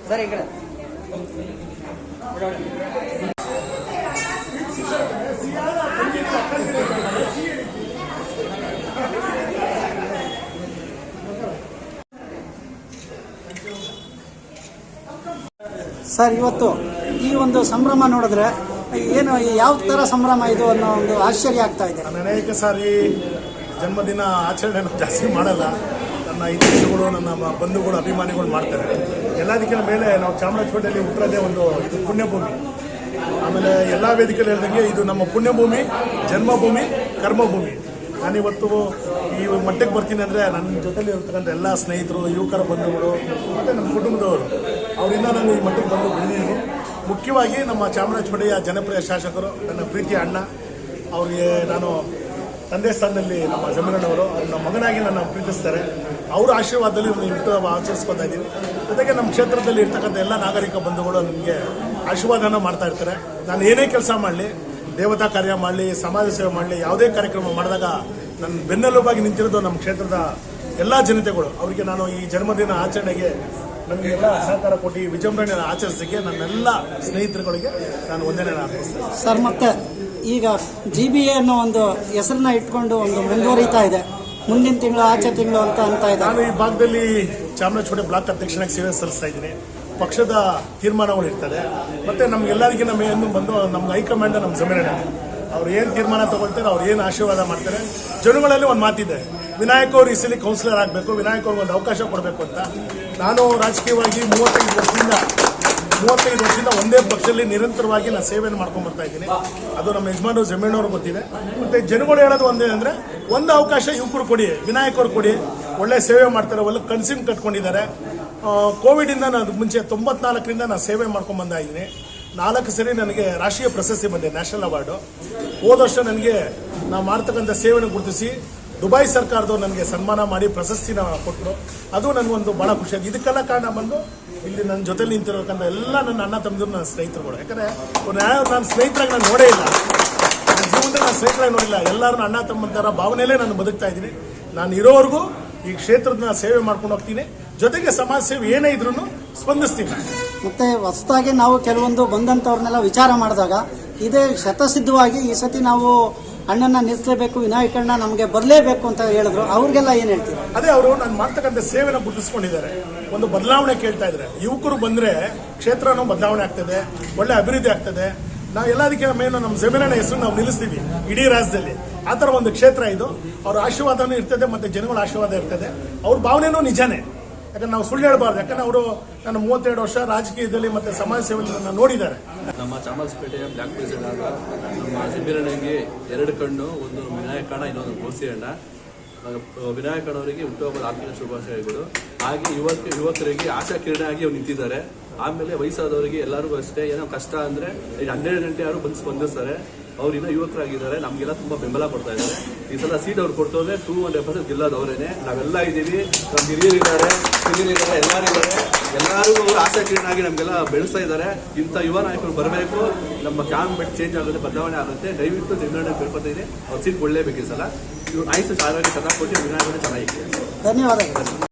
Sir ಈ ಕಡೆ sir, ಇವತ್ತು ಈ ಒಂದು ಸಂಭ್ರಮ ನೋಡಿದ್ರೆ ಏನು ಯಾವ ತರ ಸಂಭ್ರಮ ಇದು ಅನ್ನೋ ಒಂದು ಆಶ್ಚರ್ಯ ಆಗ್ತಾ ಇದೆ. ಅನೇಕ ಸಾರಿ ಜನ್ಮದಿನ ಆಚರಣೆ ಜಾಸ್ತಿ ಮಾಡಲ್ಲ. ನನ್ನ ಹಿತೈಷಿಗಳು, ನನ್ನ ಬಂಧುಗಳು, ಅಭಿಮಾನಿಗಳು ಮಾಡ್ತಾರೆ. ಎಲ್ಲದಕ್ಕಿಂತ ಮೇಲೆ ನಾವು ಚಾಮರಾಜಪೇಟೆಯಲ್ಲಿ ಹುಟ್ಟಿರೋದೇ ಒಂದು ಇದು ಪುಣ್ಯಭೂಮಿ. ಆಮೇಲೆ ಎಲ್ಲ ವೇದಿಕೆಯಲ್ಲಿ ಹೇಳಿದಂಗೆ ಇದು ನಮ್ಮ ಪುಣ್ಯಭೂಮಿ, ಜನ್ಮಭೂಮಿ, ಕರ್ಮಭೂಮಿ. ನಾನಿವತ್ತು ಈ ಮಟ್ಟಕ್ಕೆ ಬರ್ತೀನಿ ಅಂದರೆ ನನ್ನ ಜೊತೆಲಿ ಇರ್ತಕ್ಕಂಥ ಎಲ್ಲ ಸ್ನೇಹಿತರು, ಯುವಕರ ಬಂಧುಗಳು ಮತ್ತು ನಮ್ಮ ಕುಟುಂಬದವರು ಅವರಿಂದ ನಾನು ಈ ಮಟ್ಟಕ್ಕೆ ಬಂದು ಬೆಳೆದಿದ್ದೀನಿ. ಮುಖ್ಯವಾಗಿ ನಮ್ಮ ಚಾಮರಾಜಪೇಟೆಯ ಜನಪ್ರಿಯ ಶಾಸಕರು, ನನ್ನ ಪ್ರೀತಿಯ ಅಣ್ಣ, ಅವರಿಗೆ ನಾನು ತಂದೆ ಸ್ಥಾನದಲ್ಲಿ ನಮ್ಮ ಜಮೀರಣ್ಣವರು ನಮ್ಮ ಮಗನಾಗಿ ನನ್ನ ಪ್ರೀತಿಸ್ತಾರೆ. ಅವರ ಆಶೀರ್ವಾದದಲ್ಲಿ ಹುಟ್ಟುಹಬ್ಬ ಆಚರಿಸ್ಕೊತಾ ಇದ್ದೀವಿ. ಜೊತೆಗೆ ನಮ್ಮ ಕ್ಷೇತ್ರದಲ್ಲಿ ಇರ್ತಕ್ಕಂಥ ಎಲ್ಲ ನಾಗರಿಕ ಬಂಧುಗಳು ನನಗೆ ಆಶೀರ್ವಾದನ ಮಾಡ್ತಾ ಇರ್ತಾರೆ. ನಾನು ಏನೇ ಕೆಲಸ ಮಾಡಲಿ, ದೇವತಾ ಕಾರ್ಯ ಮಾಡಲಿ, ಸಮಾಜ ಸೇವೆ ಮಾಡಲಿ, ಯಾವುದೇ ಕಾರ್ಯಕ್ರಮ ಮಾಡಿದಾಗ ನನ್ನ ಬೆನ್ನೆಲುಬಾಗಿ ನಿಂತಿರೋದು ನಮ್ಮ ಕ್ಷೇತ್ರದ ಎಲ್ಲ ಜನತೆಗಳು. ಅವರಿಗೆ ನಾನು ಈ ಜನ್ಮದಿನ ಆಚರಣೆಗೆ ನಮಗೆಲ್ಲ ಸಹಕಾರ ಕೊಟ್ಟು ವಿಜೃಂಭಣೆಯನ್ನು ಆಚರಿಸಲಿಕ್ಕೆ ನನ್ನೆಲ್ಲ ಸ್ನೇಹಿತರುಗಳಿಗೆ ನಾನು ವಂದನೆಯನ್ನು ಅರ್ಪಿಸ್ತೇನೆ. ಸರ್, ಮತ್ತೆ ಈಗ GBA ಅನ್ನೋ ಒಂದು ಹೆಸರನ್ನ ಇಟ್ಕೊಂಡು ಒಂದು ಮುಂದುವರಿತಾ ಇದೆ. ಮುಂದಿನ ತಿಂಗಳು, ಆಚೆ ತಿಂಗಳು ಅಂತ ಇದೆ. ನಾನು ಈ ಭಾಗದಲ್ಲಿ ಚಾಮರಾಜಪೇಟೆ ಬ್ಲಾಕ್ ಅಧ್ಯಕ್ಷನಾಗಿ ಸೇವೆ ಸಲ್ಲಿಸ್ತಾ ಇದ್ದೀನಿ. ಪಕ್ಷದ ತೀರ್ಮಾನಗಳು ಇರ್ತದೆ. ಮತ್ತೆ ನಮ್ಗೆಲ್ಲರಿಗಿನ ಮೇಯನ್ನು ಬಂದು ನಮ್ಮ ಹೈಕಮಾಂಡ್, ನಮ್ಮ ಜಮೀರಣ್ಣ ಅವ್ರು ಏನು ತೀರ್ಮಾನ ತಗೊಳ್ತಾರೆ, ಅವ್ರು ಏನು ಆಶೀರ್ವಾದ ಮಾಡ್ತಾರೆ. ಜನಗಳಲ್ಲಿ ಒಂದು ಮಾತಿದೆ, ವಿನಾಯಕ್ ಅವರು ಈ ಸಲ ಕೌನ್ಸಿಲರ್ ಆಗಬೇಕು, ವಿನಾಯಕ್ ಅವ್ರಿಗೆ ಒಂದು ಅವಕಾಶ ಕೊಡಬೇಕು ಅಂತ. ನಾನು ರಾಜಕೀಯವಾಗಿ 35 ವರ್ಷದಿಂದ ಒಂದೇ ಪಕ್ಷದಲ್ಲಿ ನಿರಂತರವಾಗಿ ನಾನು ಸೇವೆಯನ್ನು ಮಾಡ್ಕೊಂಡು ಬರ್ತಾ ಇದ್ದೀನಿ. ಅದು ನಮ್ಮ ಯಜಮಾನರು ಜಮೀನವರು ಗೊತ್ತಿದೆ. ಮತ್ತೆ ಜನಗಳು ಹೇಳೋದು ಒಂದೇ ಅಂದರೆ, ಒಂದು ಅವಕಾಶ ಯುವಕರು ಕೊಡಿ, ವಿನಾಯಕ್ ಅವ್ರು ಕೊಡಿ, ಒಳ್ಳೆ ಸೇವೆ ಮಾಡ್ತಾರೆ, ಒಳ್ಳೆ ಕನ್ಸಿನ್ ಕಟ್ಕೊಂಡಿದ್ದಾರೆ. ಕೋವಿಡಿಂದ ನಾನು ಮುಂಚೆ 94ರಿಂದ ನಾನು ಸೇವೆ ಮಾಡ್ಕೊಂಡು ಬಂದ ಇದ್ದೀನಿ. 4 ಸರಿ ನನಗೆ ರಾಷ್ಟ್ರೀಯ ಪ್ರಶಸ್ತಿ ಬಂದಿದೆ, ನ್ಯಾಷನಲ್ ಅವಾರ್ಡು. ಹೋದ ವರ್ಷ ನನಗೆ ನಾವು ಮಾಡ್ತಕ್ಕಂಥ ಸೇವೆಯನ್ನು ಗುರುತಿಸಿ ದುಬೈ ಸರ್ಕಾರದವ್ರು ನನಗೆ ಸನ್ಮಾನ ಮಾಡಿ ಪ್ರಶಸ್ತಿನ ಕೊಟ್ಟರು. ಅದು ನನಗೊಂದು ಭಾಳ ಖುಷಿಯಾಗಿ. ಇದಕ್ಕೆಲ್ಲ ಕಾರಣ ಬಂದು ಇಲ್ಲಿ ನನ್ನ ಜೊತೆಲಿ ನಿಂತಿರೋಕ್ಕಂಥ ಎಲ್ಲ ನನ್ನ ಅಣ್ಣ ತಮ್ಮದಿರು, ನನ್ನ ಸ್ನೇಹಿತರುಗಳು. ಯಾಕಂದರೆ ನಾನು ಸ್ನೇಹಿತರಾಗಿ ನಾನು ನೋಡೇ ಇಲ್ಲ, ನನ್ನ ಜೀವನದಲ್ಲಿ ನಾನು ಸ್ನೇಹಿತರಾಗಿ ನೋಡಿಲ್ಲ. ಎಲ್ಲರೂ ಅಣ್ಣ ತಮ್ಮಂತರ ಭಾವನೆಯಲ್ಲೇ ನಾನು ಬದುಕ್ತಾ ಇದ್ದೀನಿ. ನಾನು ಇರೋವರೆಗೂ ಈ ಕ್ಷೇತ್ರದ ಸೇವೆ ಮಾಡ್ಕೊಂಡು ಹೋಗ್ತೀನಿ. ಜೊತೆಗೆ ಸಮಾಜ ಸೇವೆ ಏನೇ ಇದ್ರೂ ಸ್ಪಂದಿಸ್ತೀನಿ. ಮತ್ತೆ ಹೊಸದಾಗಿ ನಾವು ಕೆಲವೊಂದು ಬಂದಂಥವ್ರನ್ನೆಲ್ಲ ವಿಚಾರ ಮಾಡಿದಾಗ ಇದೇ ಶತಸಿದ್ಧವಾಗಿ ಈ ಸತಿ ನಾವು ಅಣ್ಣನ ನಿಲ್ಲಿಸಲೇಬೇಕು, ವಿನಾಯಕಣ್ಣ ನಮಗೆ ಬರಲೇಬೇಕು ಅಂತ ಹೇಳಿದ್ರು. ಅವ್ರಿಗೆಲ್ಲ ಏನು ಹೇಳ್ತೀವಿ? ಅದೇ, ಅವರು ನಾನು ಮಾಡ್ತಕ್ಕಂಥ ಸೇವೆನ ಗುರುತಿಸ್ಕೊಂಡಿದ್ದಾರೆ, ಒಂದು ಬದಲಾವಣೆ ಕೇಳ್ತಾ ಇದ್ದಾರೆ. ಯುವಕರು ಬಂದರೆ ಕ್ಷೇತ್ರನೂ ಬದಲಾವಣೆ ಆಗ್ತದೆ, ಒಳ್ಳೆ ಅಭಿವೃದ್ಧಿ ಆಗ್ತದೆ. ನಾವು ಎಲ್ಲದಕ್ಕೆ ಮೇನು ನಮ್ಮ ಜಮೀರಣ್ಣ ಹೆಸರು ನಾವು ನಿಲ್ಲಿಸ್ತೀವಿ ಇಡೀ ರಾಜ್ಯದಲ್ಲಿ. ಆ ಥರ ಒಂದು ಕ್ಷೇತ್ರ ಇದು. ಅವ್ರ ಆಶೀರ್ವಾದನೂ ಇರ್ತದೆ, ಮತ್ತು ಜನಗಳ ಆಶೀರ್ವಾದ ಇರ್ತದೆ. ಅವ್ರ ಭಾವನೆನೂ ನಿಜಾನೇ. ಯಾಕಂದ್ರೆ ನಾವು ಸುಳ್ಳು ಹೇಳಬಾರ್ದು. ಯಾಕಂದ್ರೆ ಅವರು ನನ್ನ 32 ವರ್ಷ ರಾಜಕೀಯದಲ್ಲಿ ಮತ್ತು ಸಮಾಜ ಸೇವೆಯಲ್ಲಿ ನನ್ನ ನೋಡಿದ್ದಾರೆ. ನಮ್ಮ ಚಾಮರಾಜಪೇಟೆಯ ಬ್ಲಾಕ್ ಪ್ರೆಸಿಡೆಂಟ್ ಆದ ನಮ್ಮ ಜಮೀರಣ್ಣಗೆ 2 ಕಣ್ಣು, ಒಂದು ವಿನಾಯಕಣ್ಣ, ಇನ್ನೊಂದು ಗೋಸಿಯಣ್ಣ. ವಿನಾಯಕಣ್ಣವರಿಗೆ ಹುಟ್ಟುಹಬ್ಬದ ಆರ್ಥಿಕ ಶುಭಾಶಯಗಳು. ಹಾಗೆ ಯುವಕರಿಗೆ ಆಶಾ ಕಿರಣ ಆಗಿ ಅವ್ರು ನಿಂತಿದ್ದಾರೆ. ಆಮೇಲೆ ವಯಸ್ಸಾದವರಿಗೆ ಎಲ್ಲರಿಗೂ ಅಷ್ಟೇ, ಏನೋ ಕಷ್ಟ ಅಂದರೆ 12 ಗಂಟೆ ಯಾರು ಬಂದು ಸ್ಪಂದಿಸ್ತಾರೆ. ಅವ್ರು ಇನ್ನೂ ಯುವಕರಾಗಿದ್ದಾರೆ, ನಮಗೆಲ್ಲ ತುಂಬ ಬೆಂಬಲ ಕೊಡ್ತಾ ಇದ್ದಾರೆ. ಈ ಸಲ ಸೀಟ್ ಅವ್ರು ಕೊಡ್ತವ್ರೆ 200% ಗೆಲ್ಲೋದವರೇನೆ. ನಾವೆಲ್ಲ ಇದ್ದೀವಿ, ನಮ್ಮ ಹಿರಿಯರಿದ್ದಾರೆ, ಎಲ್ಲರಿಗೂ ಆಶಾ ಕಿರಣ ಆಗಿ ನಮಗೆಲ್ಲ ಬೆಳೆಸ್ತಾ ಇದ್ದಾರೆ. ಇಂಥ ಯುವ ನಾಯಕರು ಬರಬೇಕು, ನಮ್ಮ ಕ್ಯಾಂಪ್ ಚೇಂಜ್ ಆಗುತ್ತೆ, ಬದಲಾವಣೆ ಆಗುತ್ತೆ. ದಯವಿಟ್ಟು ಜಮೀರಣ್ಣ ಕೇಳ್ಕೊತಾ ಇದೆ, ಅವ್ರು ಸೀಟ್ ಕೊಡಲೇಬೇಕು. ಈ ಸಲ ಇವ್ರು ಆಯ್ತು, ಆರೋಗ್ಯ ಚೆನ್ನಾಗಿ ಕೊಟ್ಟು ವಿನಾಯಕರೇ ಚೆನ್ನಾಗಿದೆ. ಧನ್ಯವಾದಗಳು.